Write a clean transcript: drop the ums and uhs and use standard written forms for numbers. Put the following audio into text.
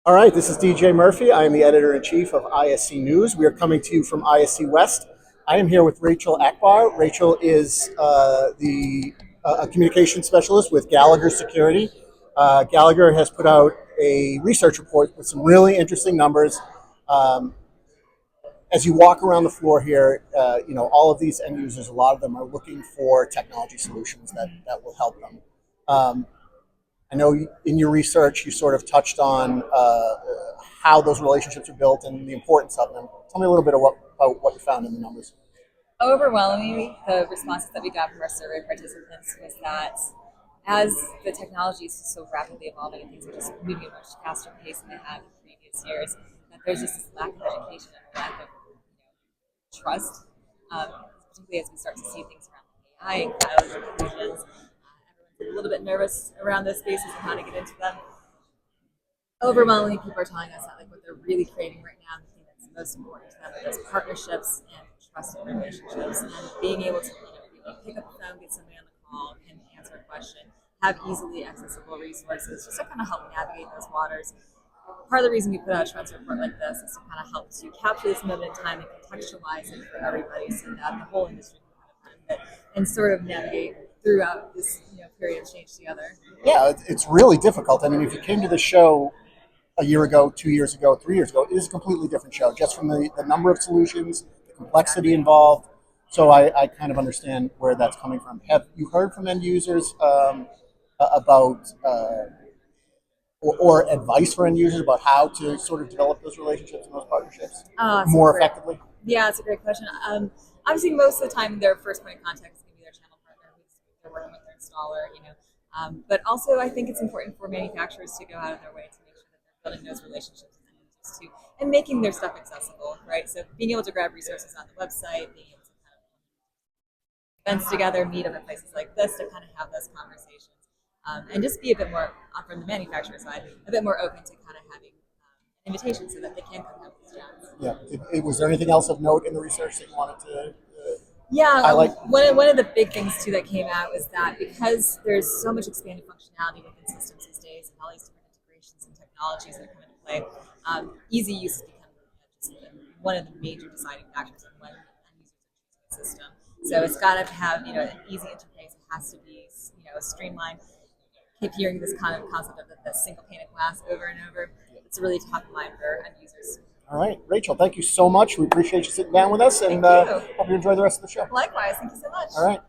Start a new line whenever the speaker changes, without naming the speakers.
All right, this is DJ Murphy. I am the editor-in-chief of ISC News. We are coming to you from ISC West. I am here with Rachel Akbar. Rachel is a communication specialist with Gallagher Security. Gallagher has put out a research report with some really interesting numbers. Um, as you walk around the floor here, all of these end users, a lot of them are looking for technology solutions that will help them. Um, I know in your research you sort of touched on how those relationships are built and the importance of them. Tell me a little bit about what you found in the numbers.
Overwhelmingly, the responses that we got from our survey participants was that as the technology is so rapidly evolving and things are just moving at a much faster pace than they have in previous years, that there's just this lack of education and lack of trust, particularly as we start to see things around AI and cloud conclusions. Everyone's a little bit nervous around those spaces and how to get into them. Overwhelmingly, people are telling us that like what they're really creating right now, the thing that's most important to them are those partnerships and trusted relationships, and being able to really pick up the phone, get somebody on the call, can answer a question, have easily accessible resources, just to kind of help navigate those waters. Part of the reason we put out a trends report like this is to kind of help to capture this moment in time and contextualize it for everybody, so that the whole industry can kind of benefit and sort of navigate throughout this period of change together.
Yeah, it's really difficult. I mean, if you came to the show a year ago, 2 years ago, 3 years ago, it is a completely different show, just from the number of solutions, the complexity
Exactly.
involved. So I kind of understand where that's coming from. Have you heard from end users about or advice for end users about how to sort of develop those relationships and those partnerships
So
more
great.
effectively?
Yeah, it's a great question. Obviously, most of the time, their first point of contact is going to be their channel partner, who's they're working with their installer. But also, I think it's important for manufacturers to go out of their way to make sure that they're building those relationships with end users too, and making their stuff accessible, right? So being able to grab resources on the website, being able to kind of events together, meet up at places like this to kind of have those conversations, and just be a bit more, from the manufacturer side, a bit more open to kind of having invitations so that they can come have these chats.
Yeah. Was there anything else of note in the research that you wanted to
Yeah,
highlight?
one of the big things too that came out was that because there's so much expanded functionality within systems these days and all these different integrations and technologies that come into play, easy use has become just one of the major deciding factors in when end users are choosing a system. So it's got to have an easy interface. It has to be streamlined. Keep hearing this kind of concept of the single pane of glass over and over. It's really top of mind for end users.
All right, Rachel, thank you so much. We appreciate you sitting down with us, and
Thank you.
hope you enjoy the rest of the show.
Likewise, thank you so much.
All right.